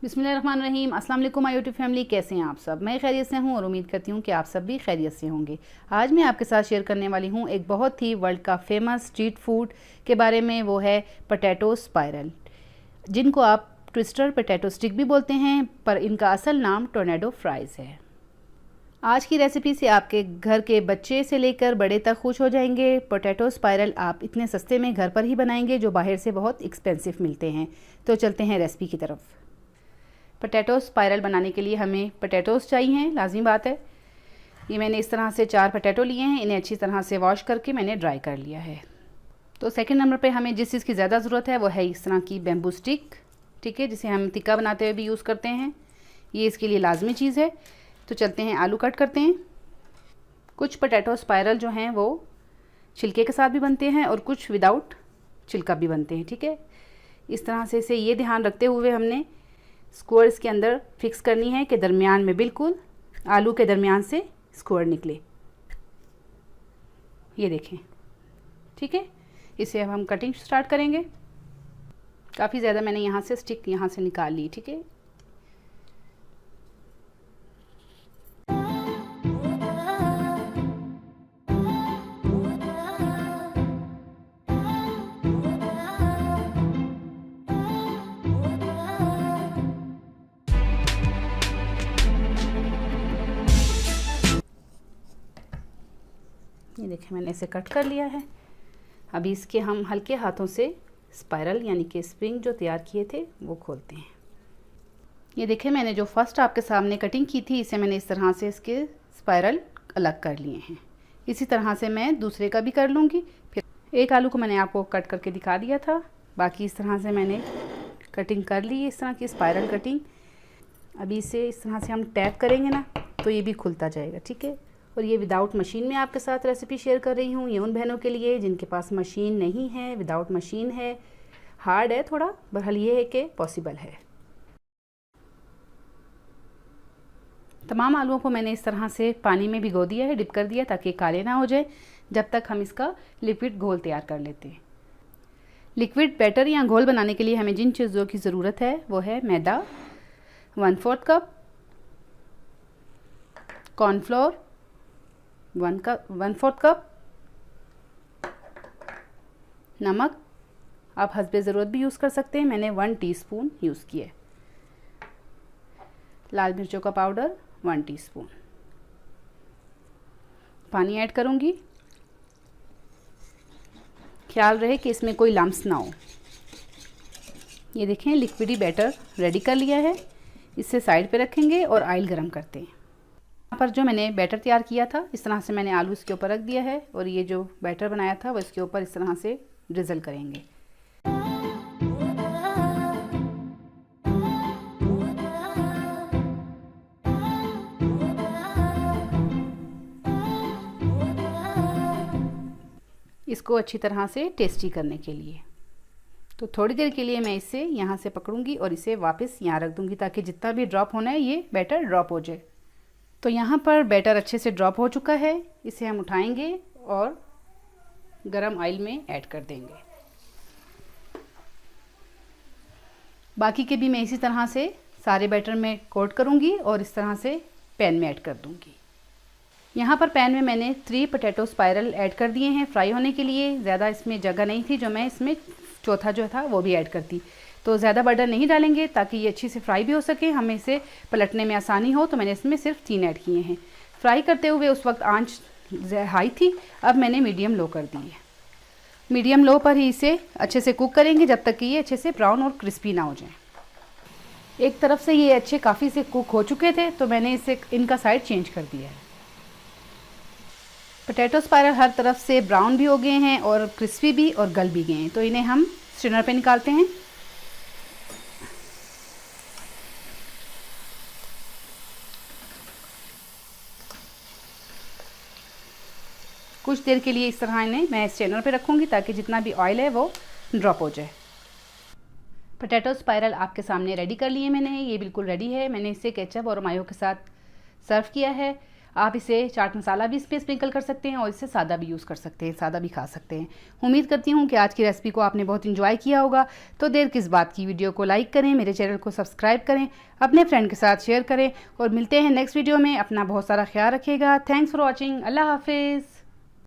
बिस्मिल्लाहिर्रहमानिर्रहीम। अस्सलाम वालेकुम माय यूट्यूब फैमिली, कैसे हैं आप सब। मैं खैरियत से हूँ और उम्मीद करती हूँ कि आप सब भी खैरियत से होंगे। आज मैं आपके साथ शेयर करने वाली हूँ एक बहुत ही वर्ल्ड का फेमस स्ट्रीट फूड के बारे में। वो है पोटैटो स्पाइरल, जिनको आप ट्विस्टर पोटैटो स्टिक भी बोलते हैं, पर इनका असल नाम टोर्नेडो फ्राइज़ है। आज की रेसिपी से आपके घर के बच्चे से लेकर बड़े तक खुश हो जाएंगे। पोटैटो स्पाइरल आप इतने सस्ते में घर पर ही बनाएंगे जो बाहर से बहुत एक्सपेंसिव मिलते हैं। तो चलते हैं रेसिपी की तरफ। पोटैटो स्पाइरल बनाने के लिए हमें पोटैटोज़ चाहिए, लाजमी बात है। ये मैंने इस तरह से 4 पोटैटो लिए हैं। इन्हें अच्छी तरह से वॉश करके मैंने ड्राई कर लिया है। तो सेकंड नंबर पे हमें जिस चीज़ की ज़्यादा ज़रूरत है वो है इस तरह की बैम्बू स्टिक, ठीक है, जिसे हम टिक्का बनाते हुए भी यूज़ करते हैं। ये इसके लिए लाजमी चीज़ है। तो चलते हैं, आलू कट करते हैं। कुछ पोटैटो स्पाइरल जो हैं वो छिलके के साथ भी बनते हैं और कुछ विदाउट छिलका भी बनते हैं, ठीक है। इस तरह से इसे ये ध्यान रखते हुए हमने स्क्वायर इसके अंदर फिक्स करनी है कि दरमियान में बिल्कुल आलू के दरमियान से स्क्वायर निकले। ये देखें, ठीक है। इसे अब हम कटिंग स्टार्ट करेंगे। काफ़ी ज़्यादा मैंने यहाँ से स्टिक यहाँ से निकाल ली, ठीक है। ये देखें, मैंने इसे कट कर लिया है। अभी इसके हम हल्के हाथों से स्पाइरल यानी कि स्प्रिंग जो तैयार किए थे वो खोलते हैं। ये देखें, मैंने जो फर्स्ट आपके सामने कटिंग की थी इसे मैंने इस तरह से इसके स्पाइरल अलग कर लिए हैं। इसी तरह से मैं दूसरे का भी कर लूँगी। फिर एक आलू को मैंने आपको कट करके दिखा दिया था, बाकी इस तरह से मैंने कटिंग कर ली, इस तरह की स्पाइरल कटिंग। अभी इसे इस तरह से हम टैप करेंगे ना तो ये भी खुलता जाएगा, ठीक है। और ये विदाउट मशीन में आपके साथ रेसिपी शेयर कर रही हूँ। ये उन बहनों के लिए जिनके पास मशीन नहीं है, विदाउट मशीन है। हार्ड है थोड़ा, बहरहाल ये है कि पॉसिबल है। तमाम आलूओं को मैंने इस तरह से पानी में भिगो दिया है, डिप कर दिया, ताकि काले ना हो जाए जब तक हम इसका लिक्विड घोल तैयार कर लेते हैं। लिक्विड बैटर या घोल बनाने के लिए हमें जिन चीज़ों की ज़रूरत है वो है मैदा 1/4 कप, कॉर्नफ्लोर 1/4 कप, नमक आप हस्बे ज़रूरत भी यूज़ कर सकते हैं, मैंने 1 टीस्पून यूज़ किया, लाल मिर्चों का पाउडर 1 टीस्पून, पानी ऐड करूँगी। ख्याल रहे कि इसमें कोई लम्स ना हो। ये देखें, लिक्विडी बैटर रेडी कर लिया है। इसे साइड पे रखेंगे और ऑयल गरम करते हैं। यहाँ पर जो मैंने बैटर तैयार किया था इस तरह से मैंने आलू इसके ऊपर रख दिया है और ये जो बैटर बनाया था वो इसके ऊपर इस तरह से ड्रिजल करेंगे। इसको अच्छी तरह से टेस्टी करने के लिए तो थोड़ी देर के लिए मैं इसे यहाँ से पकड़ूंगी और इसे वापस यहाँ रख दूंगी, ताकि जितना भी ड्रॉप होना है ये बैटर ड्रॉप हो जाए। तो यहाँ पर बैटर अच्छे से ड्रॉप हो चुका है। इसे हम उठाएंगे और गरम ऑयल में ऐड कर देंगे। बाकी के भी मैं इसी तरह से सारे बैटर में कोट करूँगी और इस तरह से पैन में ऐड कर दूँगी। यहाँ पर पैन में मैंने 3 पोटैटो स्पाइरल ऐड कर दिए हैं फ्राई होने के लिए। ज़्यादा इसमें जगह नहीं थी, जो मैं इसमें चौथा जो था वो भी ऐड करती। तो ज़्यादा बटर नहीं डालेंगे ताकि ये अच्छी से फ्राई भी हो सके, हमें इसे पलटने में आसानी हो। तो मैंने इसमें सिर्फ 3 ऐड किए हैं। फ्राई करते हुए उस वक्त आंच हाई थी, अब मैंने मीडियम लो कर दी है। मीडियम लो पर ही इसे अच्छे से कुक करेंगे जब तक कि ये अच्छे से ब्राउन और क्रिस्पी ना हो जाए। एक तरफ से ये अच्छे काफ़ी से कुक हो चुके थे तो मैंने इसे इनका साइड चेंज कर दिया है। पोटैटो स्पाइरल हर तरफ से ब्राउन भी हो गए हैं और क्रिस्पी भी और गल भी गए हैं। तो इन्हें हम स्ट्रेनर पे निकालते हैं। कुछ देर के लिए इस तरह इन्हें मैं स्ट्रेनर पे रखूँगी ताकि जितना भी ऑयल है वो ड्रॉप हो जाए। पोटैटो स्पाइरल आपके सामने रेडी कर लिए मैंने। ये बिल्कुल रेडी है। मैंने इसे केचप और मायो के साथ सर्व किया है। आप इसे चाट मसाला भी इस पर स्प्रिंकल कर सकते हैं और इसे सादा भी यूज़ कर सकते हैं, सादा भी खा सकते हैं। उम्मीद करती हूँ कि आज की रेसिपी को आपने बहुत इंजॉय किया होगा। तो देर किस बात की, वीडियो को लाइक करें, मेरे चैनल को सब्सक्राइब करें, अपने फ्रेंड के साथ शेयर करें और मिलते हैं नेक्स्ट वीडियो में। अपना बहुत सारा ख्याल रखिएगा। Thanks for watching. अल्लाह हाफिज़।